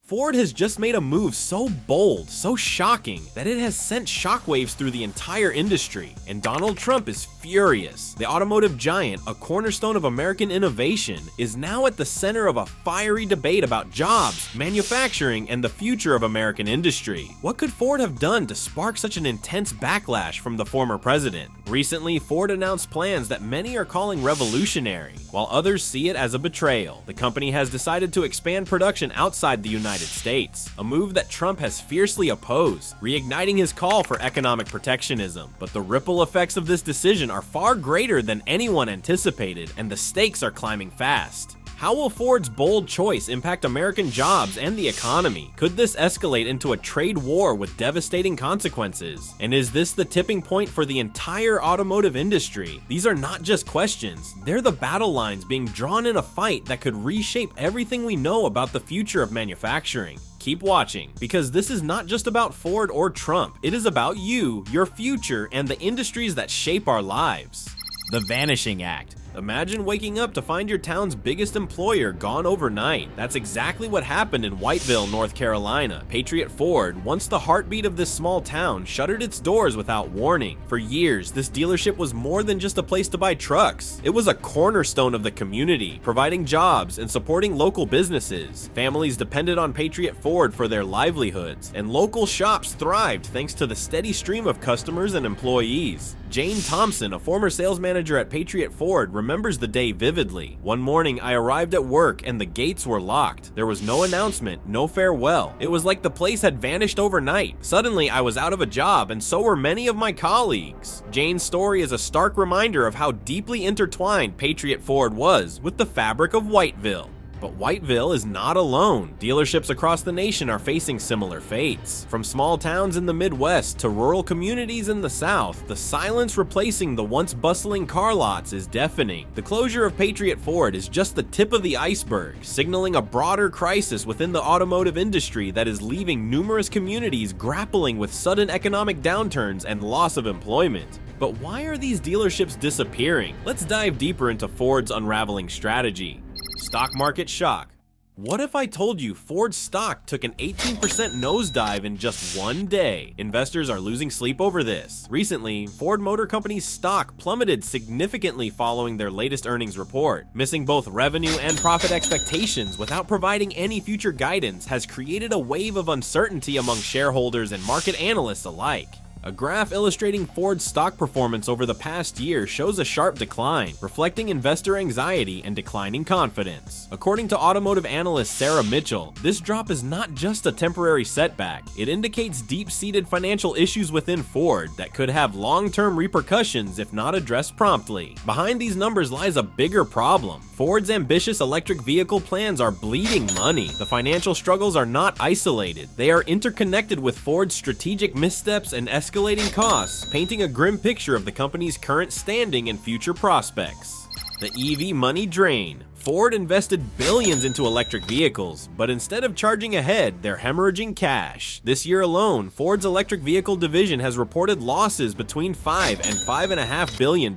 Ford has just made a move so bold, so shocking, that it has sent shockwaves through the entire industry, and Donald Trump is furious. The automotive giant, a cornerstone of American innovation, is now at the center of a fiery debate about jobs, manufacturing, and the future of American industry. What could Ford have done to spark such an intense backlash from the former president? Recently, Ford announced plans that many are calling revolutionary, while others see it as a betrayal. The company has decided to expand production outside the United States, a move that Trump has fiercely opposed, reigniting his call for economic protectionism. But the ripple effects of this decision are far greater than anyone anticipated, and the stakes are climbing fast. How will Ford's bold choice impact American jobs and the economy? Could this escalate into a trade war with devastating consequences? And is this the tipping point for the entire automotive industry? These are not just questions, they're the battle lines being drawn in a fight that could reshape everything we know about the future of manufacturing. Keep watching, because this is not just about Ford or Trump, it is about you, your future, and the industries that shape our lives. The Vanishing Act. Imagine waking up to find your town's biggest employer gone overnight. That's exactly what happened in Whiteville, North Carolina. Patriot Ford, once the heartbeat of this small town, shuttered its doors without warning. For years, this dealership was more than just a place to buy trucks. It was a cornerstone of the community, providing jobs and supporting local businesses. Families depended on Patriot Ford for their livelihoods, and local shops thrived thanks to the steady stream of customers and employees. Jane Thompson, a former sales manager at Patriot Ford, remembers the day vividly. One morning, I arrived at work and the gates were locked. There was no announcement, no farewell. It was like the place had vanished overnight. Suddenly, I was out of a job, and so were many of my colleagues. Jane's story is a stark reminder of how deeply intertwined Patriot Ford was with the fabric of Whiteville. But Whiteville is not alone. Dealerships across the nation are facing similar fates. From small towns in the Midwest to rural communities in the South, the silence replacing the once bustling car lots is deafening. The closure of Patriot Ford is just the tip of the iceberg, signaling a broader crisis within the automotive industry that is leaving numerous communities grappling with sudden economic downturns and loss of employment. But why are these dealerships disappearing? Let's dive deeper into Ford's unraveling strategy. Stock market shock. What if I told you Ford's stock took an 18% nosedive in just one day? Investors are losing sleep over this. Recently, Ford Motor Company's stock plummeted significantly following their latest earnings report. Missing both revenue and profit expectations without providing any future guidance has created a wave of uncertainty among shareholders and market analysts alike. A graph illustrating Ford's stock performance over the past year shows a sharp decline, reflecting investor anxiety and declining confidence. According to automotive analyst Sarah Mitchell, this drop is not just a temporary setback. It indicates deep-seated financial issues within Ford that could have long-term repercussions if not addressed promptly. Behind these numbers lies a bigger problem. Ford's ambitious electric vehicle plans are bleeding money. The financial struggles are not isolated. They are interconnected with Ford's strategic missteps and escalating costs, painting a grim picture of the company's current standing and future prospects. The EV money drain. Ford invested billions into electric vehicles, but instead of charging ahead, they're hemorrhaging cash. This year alone, Ford's electric vehicle division has reported losses between $5 and $5.5 billion.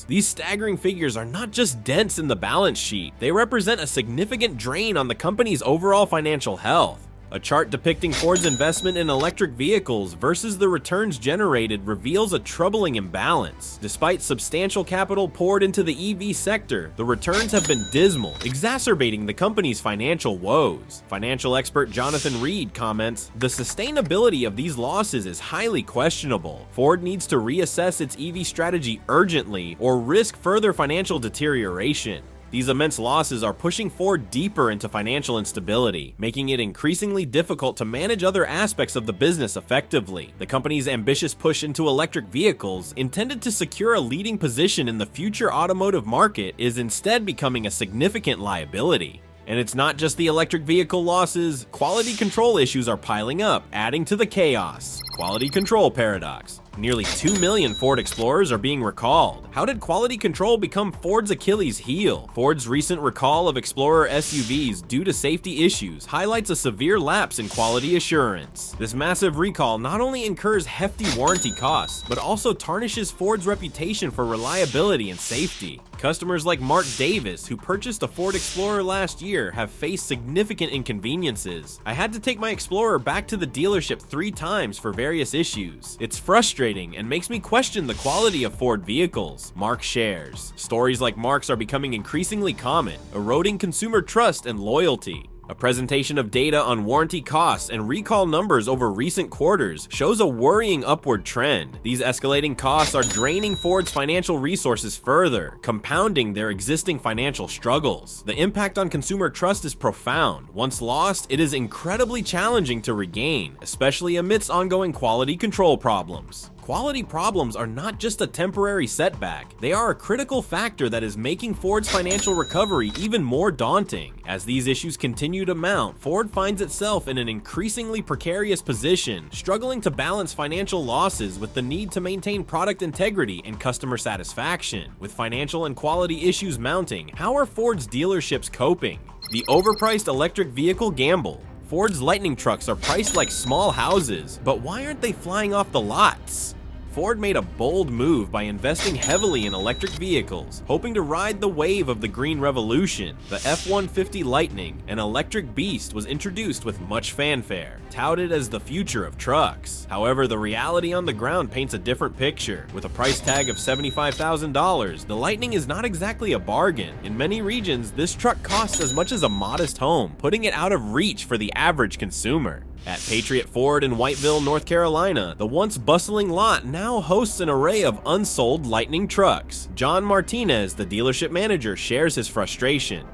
These staggering figures are not just dents in the balance sheet, they represent a significant drain on the company's overall financial health. A chart depicting Ford's investment in electric vehicles versus the returns generated reveals a troubling imbalance. Despite substantial capital poured into the EV sector, the returns have been dismal, exacerbating the company's financial woes. Financial expert Jonathan Reed comments, "The sustainability of these losses is highly questionable. Ford needs to reassess its EV strategy urgently or risk further financial deterioration." These immense losses are pushing Ford deeper into financial instability, making it increasingly difficult to manage other aspects of the business effectively. The company's ambitious push into electric vehicles, intended to secure a leading position in the future automotive market, is instead becoming a significant liability. And it's not just the electric vehicle losses, quality control issues are piling up, adding to the chaos. Quality control paradox. Nearly 2 million Ford Explorers are being recalled. How did quality control become Ford's Achilles heel? Ford's recent recall of Explorer SUVs due to safety issues highlights a severe lapse in quality assurance. This massive recall not only incurs hefty warranty costs, but also tarnishes Ford's reputation for reliability and safety. Customers like Mark Davis, who purchased a Ford Explorer last year, have faced significant inconveniences. I had to take my Explorer back to the dealership 3 times for various issues. It's frustrating and makes me question the quality of Ford vehicles, Mark shares. Stories like Mark's are becoming increasingly common, eroding consumer trust and loyalty. A presentation of data on warranty costs and recall numbers over recent quarters shows a worrying upward trend. These escalating costs are draining Ford's financial resources further, compounding their existing financial struggles. The impact on consumer trust is profound. Once lost, it is incredibly challenging to regain, especially amidst ongoing quality control problems. Quality problems are not just a temporary setback, they are a critical factor that is making Ford's financial recovery even more daunting. As these issues continue to mount, Ford finds itself in an increasingly precarious position, struggling to balance financial losses with the need to maintain product integrity and customer satisfaction. With financial and quality issues mounting, how are Ford's dealerships coping? The overpriced electric vehicle gamble. Ford's Lightning trucks are priced like small houses, but why aren't they flying off the lots? Ford made a bold move by investing heavily in electric vehicles, hoping to ride the wave of the green revolution. The F-150 Lightning, an electric beast, was introduced with much fanfare, touted as the future of trucks. However, the reality on the ground paints a different picture. With a price tag of $75,000, the Lightning is not exactly a bargain. In many regions, this truck costs as much as a modest home, putting it out of reach for the average consumer. At Patriot Ford in Whiteville, North Carolina, the once bustling lot now hosts an array of unsold Lightning trucks. John Martinez, the dealership manager, shares his frustration.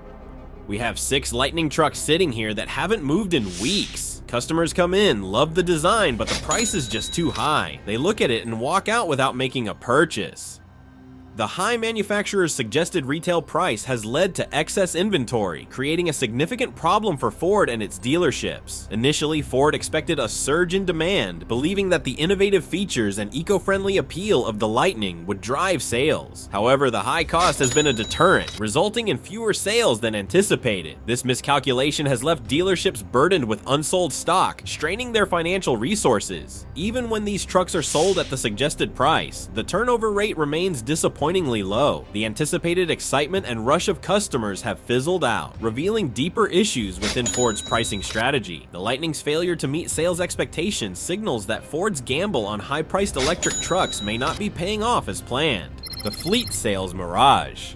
"We have 6 Lightning trucks sitting here that haven't moved in weeks. Customers come in, love the design, but the price is just too high. They look at it and walk out without making a purchase." The high manufacturer's suggested retail price has led to excess inventory, creating a significant problem for Ford and its dealerships. Initially, Ford expected a surge in demand, believing that the innovative features and eco-friendly appeal of the Lightning would drive sales. However, the high cost has been a deterrent, resulting in fewer sales than anticipated. This miscalculation has left dealerships burdened with unsold stock, straining their financial resources. Even when these trucks are sold at the suggested price, the turnover rate remains disappointingly low. The anticipated excitement and rush of customers have fizzled out, revealing deeper issues within Ford's pricing strategy. The Lightning's failure to meet sales expectations signals that Ford's gamble on high-priced electric trucks may not be paying off as planned. The fleet sales mirage.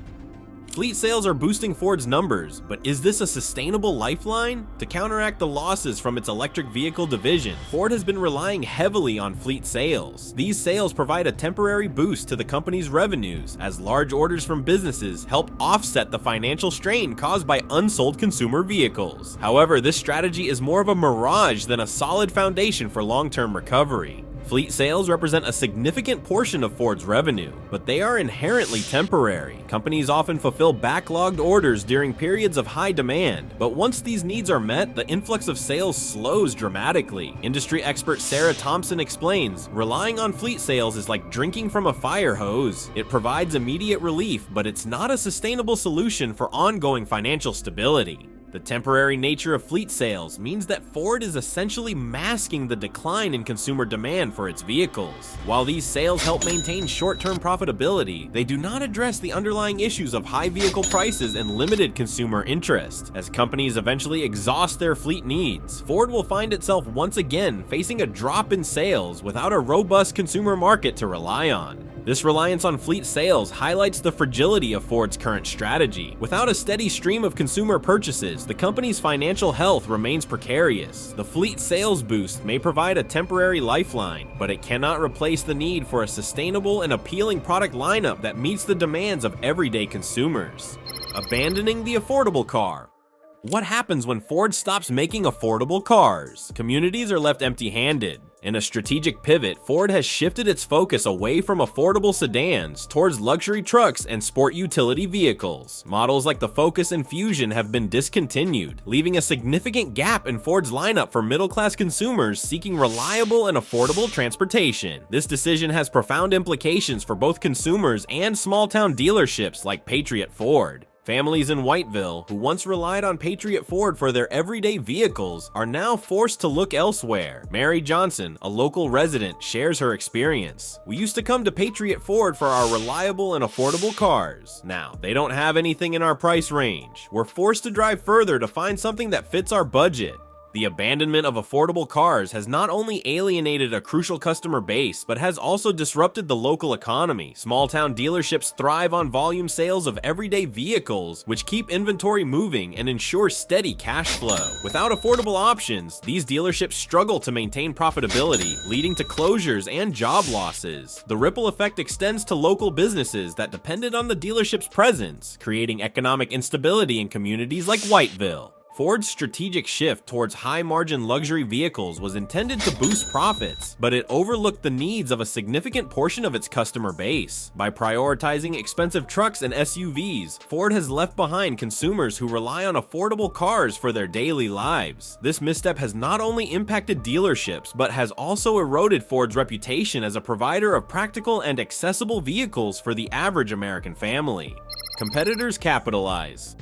Fleet sales are boosting Ford's numbers, but is this a sustainable lifeline? To counteract the losses from its electric vehicle division, Ford has been relying heavily on fleet sales. These sales provide a temporary boost to the company's revenues, as large orders from businesses help offset the financial strain caused by unsold consumer vehicles. However, this strategy is more of a mirage than a solid foundation for long-term recovery. Fleet sales represent a significant portion of Ford's revenue, but they are inherently temporary. Companies often fulfill backlogged orders during periods of high demand, but once these needs are met, the influx of sales slows dramatically. Industry expert Sarah Thompson explains, "Relying on fleet sales is like drinking from a fire hose. It provides immediate relief, but it's not a sustainable solution for ongoing financial stability." The temporary nature of fleet sales means that Ford is essentially masking the decline in consumer demand for its vehicles. While these sales help maintain short-term profitability, they do not address the underlying issues of high vehicle prices and limited consumer interest. As companies eventually exhaust their fleet needs, Ford will find itself once again facing a drop in sales without a robust consumer market to rely on. This reliance on fleet sales highlights the fragility of Ford's current strategy. Without a steady stream of consumer purchases, the company's financial health remains precarious. The fleet sales boost may provide a temporary lifeline, but it cannot replace the need for a sustainable and appealing product lineup that meets the demands of everyday consumers. Abandoning the affordable car. What happens when Ford stops making affordable cars? Communities are left empty-handed. In a strategic pivot, Ford has shifted its focus away from affordable sedans towards luxury trucks and sport utility vehicles. Models like the Focus and Fusion have been discontinued, leaving a significant gap in Ford's lineup for middle-class consumers seeking reliable and affordable transportation. This decision has profound implications for both consumers and small-town dealerships like Patriot Ford. Families in Whiteville, who once relied on Patriot Ford for their everyday vehicles, are now forced to look elsewhere. Mary Johnson, a local resident, shares her experience. "We used to come to Patriot Ford for our reliable and affordable cars. Now, they don't have anything in our price range. We're forced to drive further to find something that fits our budget." The abandonment of affordable cars has not only alienated a crucial customer base, but has also disrupted the local economy. Small-town dealerships thrive on volume sales of everyday vehicles, which keep inventory moving and ensure steady cash flow. Without affordable options, these dealerships struggle to maintain profitability, leading to closures and job losses. The ripple effect extends to local businesses that depended on the dealership's presence, creating economic instability in communities like Whiteville. Ford's strategic shift towards high-margin luxury vehicles was intended to boost profits, but it overlooked the needs of a significant portion of its customer base. By prioritizing expensive trucks and SUVs, Ford has left behind consumers who rely on affordable cars for their daily lives. This misstep has not only impacted dealerships, but has also eroded Ford's reputation as a provider of practical and accessible vehicles for the average American family. Competitors capitalize.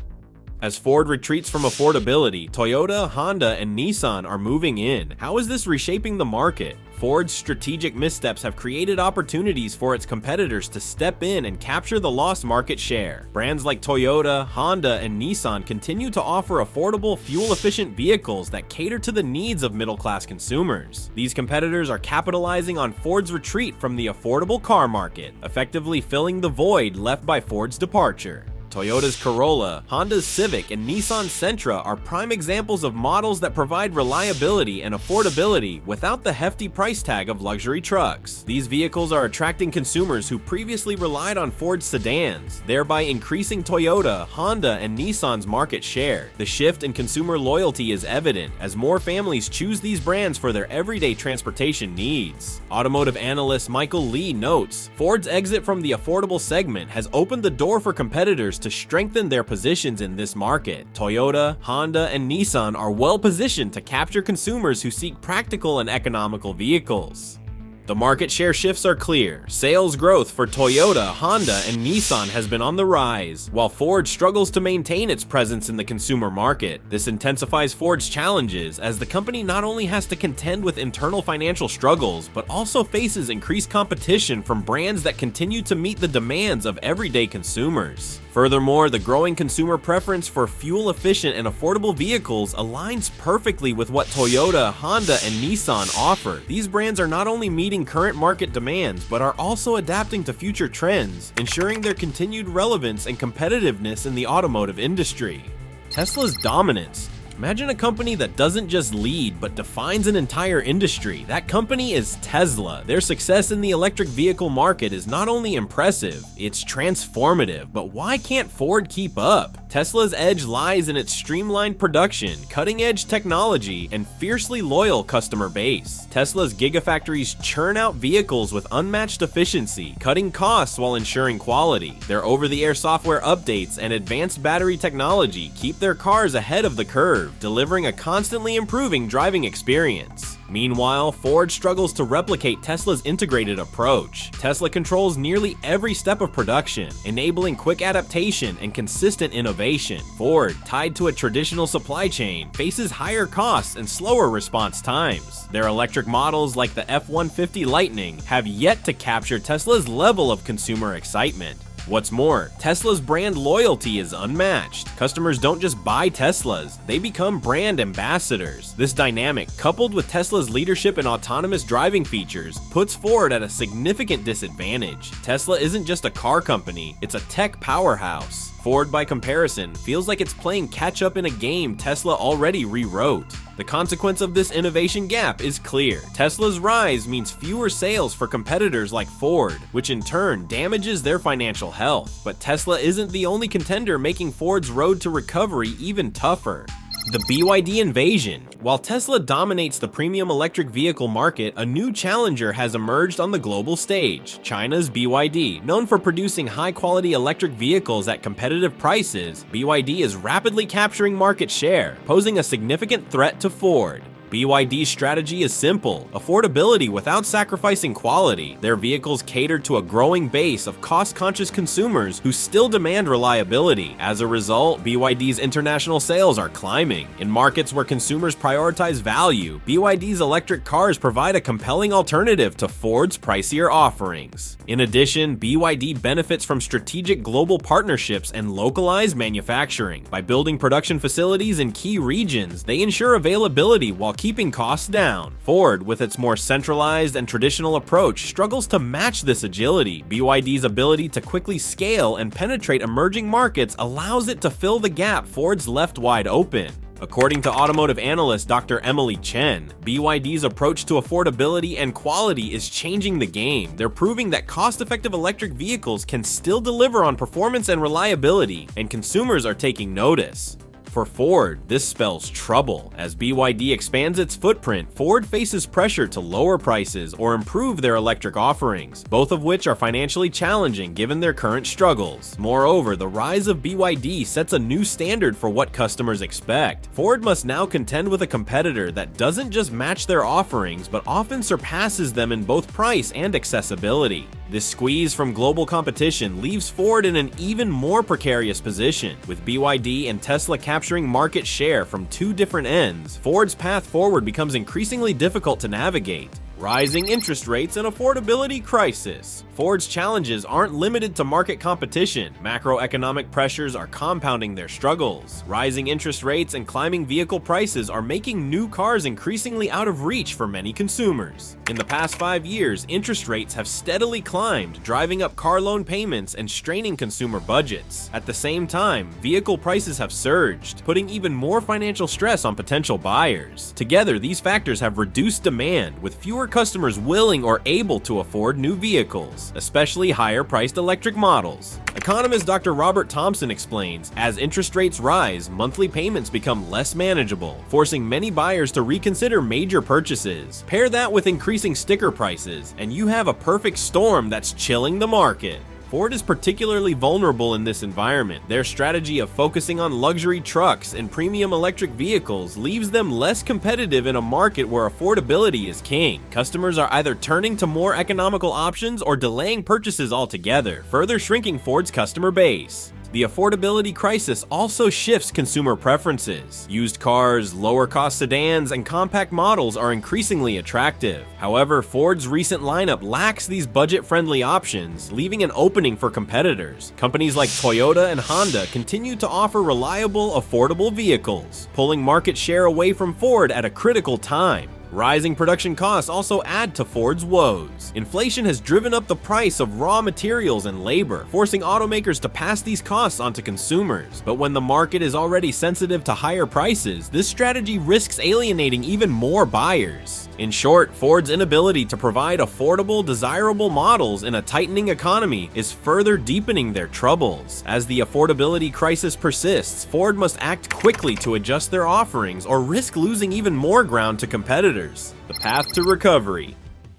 As Ford retreats from affordability, Toyota, Honda, and Nissan are moving in. How is this reshaping the market? Ford's strategic missteps have created opportunities for its competitors to step in and capture the lost market share. Brands like Toyota, Honda, and Nissan continue to offer affordable, fuel-efficient vehicles that cater to the needs of middle-class consumers. These competitors are capitalizing on Ford's retreat from the affordable car market, effectively filling the void left by Ford's departure. Toyota's Corolla, Honda's Civic, and Nissan's Sentra are prime examples of models that provide reliability and affordability without the hefty price tag of luxury trucks. These vehicles are attracting consumers who previously relied on Ford's sedans, thereby increasing Toyota, Honda, and Nissan's market share. The shift in consumer loyalty is evident as more families choose these brands for their everyday transportation needs. Automotive analyst Michael Lee notes, Ford's exit from the affordable segment has opened the door for competitors to strengthen their positions in this market. Toyota, Honda, and Nissan are well positioned to capture consumers who seek practical and economical vehicles. The market share shifts are clear. Sales growth for Toyota, Honda, and Nissan has been on the rise, while Ford struggles to maintain its presence in the consumer market. This intensifies Ford's challenges as the company not only has to contend with internal financial struggles, but also faces increased competition from brands that continue to meet the demands of everyday consumers. Furthermore, the growing consumer preference for fuel-efficient and affordable vehicles aligns perfectly with what Toyota, Honda, and Nissan offer. These brands are not only meeting current market demands, but are also adapting to future trends, ensuring their continued relevance and competitiveness in the automotive industry. Tesla's dominance. Imagine a company that doesn't just lead, but defines an entire industry. That company is Tesla. Their success in the electric vehicle market is not only impressive, it's transformative. But why can't Ford keep up? Tesla's edge lies in its streamlined production, cutting-edge technology, and fiercely loyal customer base. Tesla's gigafactories churn out vehicles with unmatched efficiency, cutting costs while ensuring quality. Their over-the-air software updates and advanced battery technology keep their cars ahead of the curve, delivering a constantly improving driving experience. Meanwhile, Ford struggles to replicate Tesla's integrated approach. Tesla controls nearly every step of production, enabling quick adaptation and consistent innovation. Ford, tied to a traditional supply chain, faces higher costs and slower response times. Their electric models like the F-150 Lightning have yet to capture Tesla's level of consumer excitement. What's more, Tesla's brand loyalty is unmatched. Customers don't just buy Teslas, they become brand ambassadors. This dynamic, coupled with Tesla's leadership in autonomous driving features, puts Ford at a significant disadvantage. Tesla isn't just a car company, it's a tech powerhouse. Ford, by comparison, feels like it's playing catch-up in a game Tesla already rewrote. The consequence of this innovation gap is clear. Tesla's rise means fewer sales for competitors like Ford, which in turn damages their financial health. But Tesla isn't the only contender making Ford's road to recovery even tougher. The BYD invasion. While Tesla dominates the premium electric vehicle market, a new challenger has emerged on the global stage. China's BYD. Known for producing high-quality electric vehicles at competitive prices, BYD is rapidly capturing market share, posing a significant threat to Ford. BYD's strategy is simple: affordability without sacrificing quality. Their vehicles cater to a growing base of cost-conscious consumers who still demand reliability. As a result, BYD's international sales are climbing. In markets where consumers prioritize value, BYD's electric cars provide a compelling alternative to Ford's pricier offerings. In addition, BYD benefits from strategic global partnerships and localized manufacturing. By building production facilities in key regions, they ensure availability while keeping costs down. Ford, with its more centralized and traditional approach, struggles to match this agility. BYD's ability to quickly scale and penetrate emerging markets allows it to fill the gap Ford's left wide open. According to automotive analyst Dr. Emily Chen, BYD's approach to affordability and quality is changing the game. They're proving that cost-effective electric vehicles can still deliver on performance and reliability, and consumers are taking notice. For Ford, this spells trouble. As BYD expands its footprint, Ford faces pressure to lower prices or improve their electric offerings, both of which are financially challenging given their current struggles. Moreover, the rise of BYD sets a new standard for what customers expect. Ford must now contend with a competitor that doesn't just match their offerings, but often surpasses them in both price and accessibility. This squeeze from global competition leaves Ford in an even more precarious position. With BYD and Tesla capturing market share from two different ends, Ford's path forward becomes increasingly difficult to navigate. Rising interest rates and affordability crisis. Ford's challenges aren't limited to market competition. Macroeconomic pressures are compounding their struggles. Rising interest rates and climbing vehicle prices are making new cars increasingly out of reach for many consumers. In the past 5 years, interest rates have steadily climbed, driving up car loan payments and straining consumer budgets. At the same time, vehicle prices have surged, putting even more financial stress on potential buyers. Together, these factors have reduced demand, with fewer customers willing or able to afford new vehicles, especially higher-priced electric models. Economist Dr. Robert Thompson explains, as interest rates rise, monthly payments become less manageable, forcing many buyers to reconsider major purchases. Pair that with increasing sticker prices, and you have a perfect storm that's chilling the market. Ford is particularly vulnerable in this environment. Their strategy of focusing on luxury trucks and premium electric vehicles leaves them less competitive in a market where affordability is king. Customers are either turning to more economical options or delaying purchases altogether, further shrinking Ford's customer base. The affordability crisis also shifts consumer preferences. Used cars, lower-cost sedans, and compact models are increasingly attractive. However, Ford's recent lineup lacks these budget-friendly options, leaving an opening for competitors. Companies like Toyota and Honda continue to offer reliable, affordable vehicles, pulling market share away from Ford at a critical time. Rising production costs also add to Ford's woes. Inflation has driven up the price of raw materials and labor, forcing automakers to pass these costs onto consumers. But when the market is already sensitive to higher prices, this strategy risks alienating even more buyers. In short, Ford's inability to provide affordable, desirable models in a tightening economy is further deepening their troubles. As the affordability crisis persists, Ford must act quickly to adjust their offerings or risk losing even more ground to competitors. The path to recovery.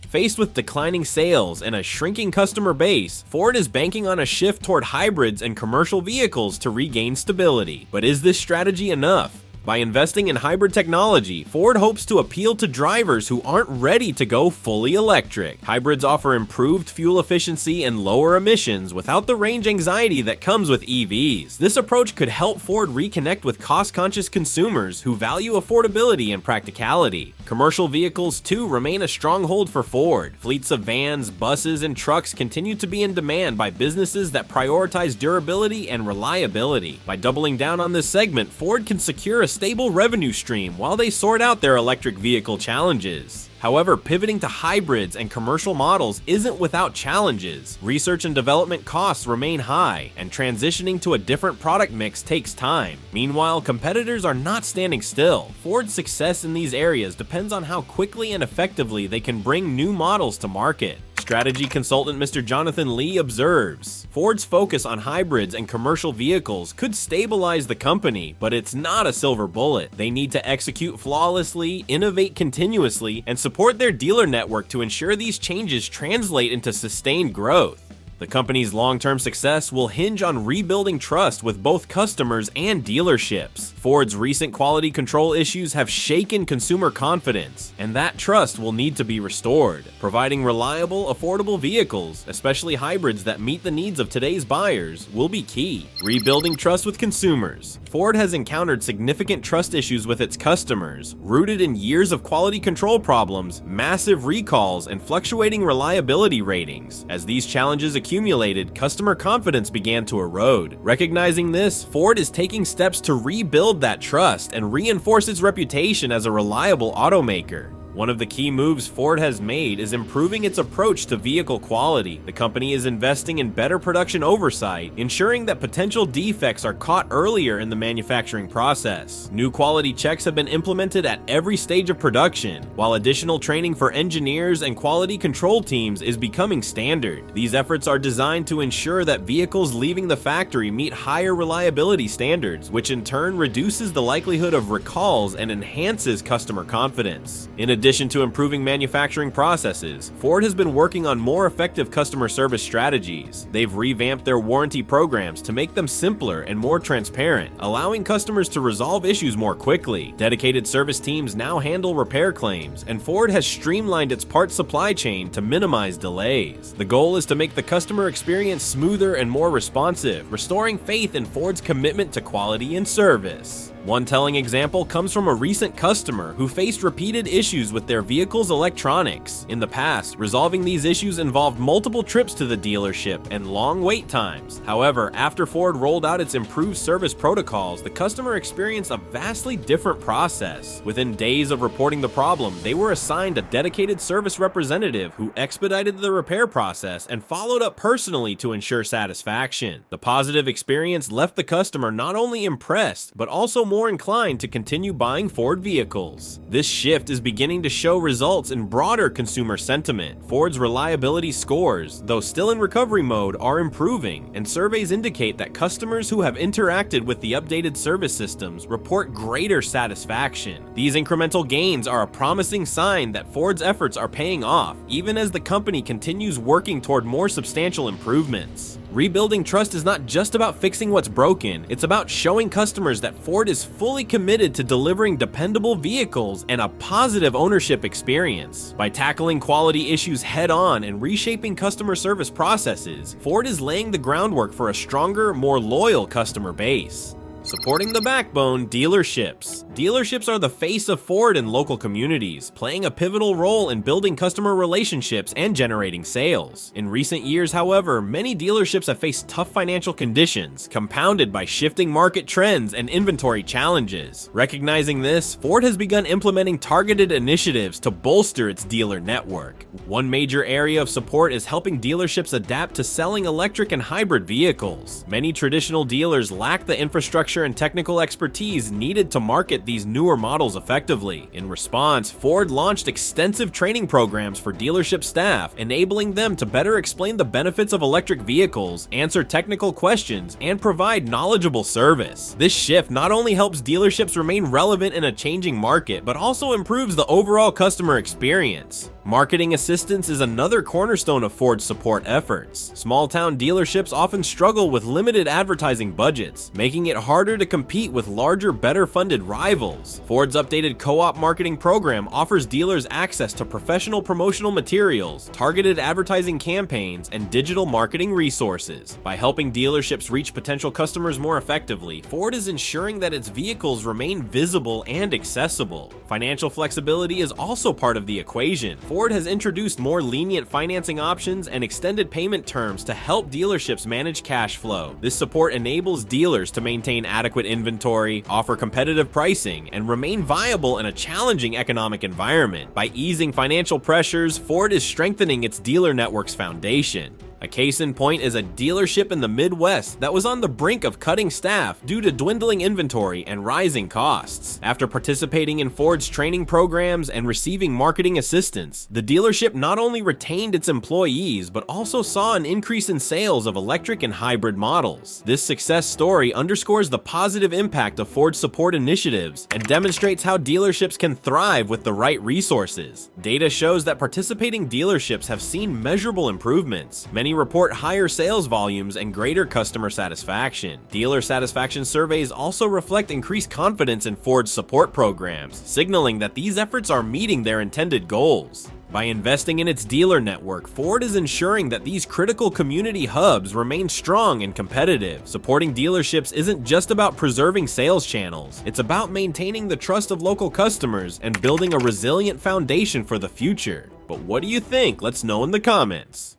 Faced with declining sales and a shrinking customer base, Ford is banking on a shift toward hybrids and commercial vehicles to regain stability. But is this strategy enough? By investing in hybrid technology, Ford hopes to appeal to drivers who aren't ready to go fully electric. Hybrids offer improved fuel efficiency and lower emissions without the range anxiety that comes with EVs. This approach could help Ford reconnect with cost-conscious consumers who value affordability and practicality. Commercial vehicles, too, remain a stronghold for Ford. Fleets of vans, buses, and trucks continue to be in demand by businesses that prioritize durability and reliability. By doubling down on this segment, Ford can secure a stable revenue stream while they sort out their electric vehicle challenges. However, pivoting to hybrids and commercial models isn't without challenges. Research and development costs remain high, and transitioning to a different product mix takes time. Meanwhile, competitors are not standing still. Ford's success in these areas depends on how quickly and effectively they can bring new models to market. Strategy consultant Mr. Jonathan Lee observes, Ford's focus on hybrids and commercial vehicles could stabilize the company, but it's not a silver bullet. They need to execute flawlessly, innovate continuously, and support their dealer network to ensure these changes translate into sustained growth. The company's long-term success will hinge on rebuilding trust with both customers and dealerships. Ford's recent quality control issues have shaken consumer confidence, and that trust will need to be restored. Providing reliable, affordable vehicles, especially hybrids that meet the needs of today's buyers, will be key. Rebuilding trust with consumers. Ford has encountered significant trust issues with its customers, rooted in years of quality control problems, massive recalls, and fluctuating reliability ratings. As these challenges accumulated, customer confidence began to erode. Recognizing this, Ford is taking steps to rebuild that trust and reinforce its reputation as a reliable automaker. One of the key moves Ford has made is improving its approach to vehicle quality. The company is investing in better production oversight, ensuring that potential defects are caught earlier in the manufacturing process. New quality checks have been implemented at every stage of production, while additional training for engineers and quality control teams is becoming standard. These efforts are designed to ensure that vehicles leaving the factory meet higher reliability standards, which in turn reduces the likelihood of recalls and enhances customer confidence. In addition to improving manufacturing processes, Ford has been working on more effective customer service strategies. They've revamped their warranty programs to make them simpler and more transparent, allowing customers to resolve issues more quickly. Dedicated service teams now handle repair claims, and Ford has streamlined its parts supply chain to minimize delays. The goal is to make the customer experience smoother and more responsive, restoring faith in Ford's commitment to quality and service. One telling example comes from a recent customer who faced repeated issues with their vehicle's electronics. In the past, resolving these issues involved multiple trips to the dealership and long wait times. However, after Ford rolled out its improved service protocols, the customer experienced a vastly different process. Within days of reporting the problem, they were assigned a dedicated service representative who expedited the repair process and followed up personally to ensure satisfaction. The positive experience left the customer not only impressed, but also more inclined to continue buying Ford vehicles. This shift is beginning to show results in broader consumer sentiment. Ford's reliability scores, though still in recovery mode, are improving, and surveys indicate that customers who have interacted with the updated service systems report greater satisfaction. These incremental gains are a promising sign that Ford's efforts are paying off, even as the company continues working toward more substantial improvements. Rebuilding trust is not just about fixing what's broken, it's about showing customers that Ford is fully committed to delivering dependable vehicles and a positive ownership experience. By tackling quality issues head-on and reshaping customer service processes, Ford is laying the groundwork for a stronger, more loyal customer base. Supporting the backbone, dealerships. Dealerships are the face of Ford in local communities, playing a pivotal role in building customer relationships and generating sales. In recent years, however, many dealerships have faced tough financial conditions, compounded by shifting market trends and inventory challenges. Recognizing this, Ford has begun implementing targeted initiatives to bolster its dealer network. One major area of support is helping dealerships adapt to selling electric and hybrid vehicles. Many traditional dealers lack the infrastructure and technical expertise needed to market these newer models effectively. In response, Ford launched extensive training programs for dealership staff, enabling them to better explain the benefits of electric vehicles, answer technical questions, and provide knowledgeable service. This shift not only helps dealerships remain relevant in a changing market, but also improves the overall customer experience. Marketing assistance is another cornerstone of Ford's support efforts. Small-town dealerships often struggle with limited advertising budgets, making it harder to compete with larger, better-funded rivals. Ford's updated co-op marketing program offers dealers access to professional promotional materials, targeted advertising campaigns, and digital marketing resources. By helping dealerships reach potential customers more effectively, Ford is ensuring that its vehicles remain visible and accessible. Financial flexibility is also part of the equation. Ford has introduced more lenient financing options and extended payment terms to help dealerships manage cash flow. This support enables dealers to maintain adequate inventory, offer competitive pricing, and remain viable in a challenging economic environment. By easing financial pressures, Ford is strengthening its dealer network's foundation. A case in point is a dealership in the Midwest that was on the brink of cutting staff due to dwindling inventory and rising costs. After participating in Ford's training programs and receiving marketing assistance, the dealership not only retained its employees, but also saw an increase in sales of electric and hybrid models. This success story underscores the positive impact of Ford's support initiatives and demonstrates how dealerships can thrive with the right resources. Data shows that participating dealerships have seen measurable improvements. Many report higher sales volumes and greater customer satisfaction. Dealer satisfaction surveys also reflect increased confidence in Ford's support programs, signaling that these efforts are meeting their intended goals. By investing in its dealer network, Ford is ensuring that these critical community hubs remain strong and competitive. Supporting dealerships isn't just about preserving sales channels, it's about maintaining the trust of local customers and building a resilient foundation for the future. But what do you think? Let's know in the comments.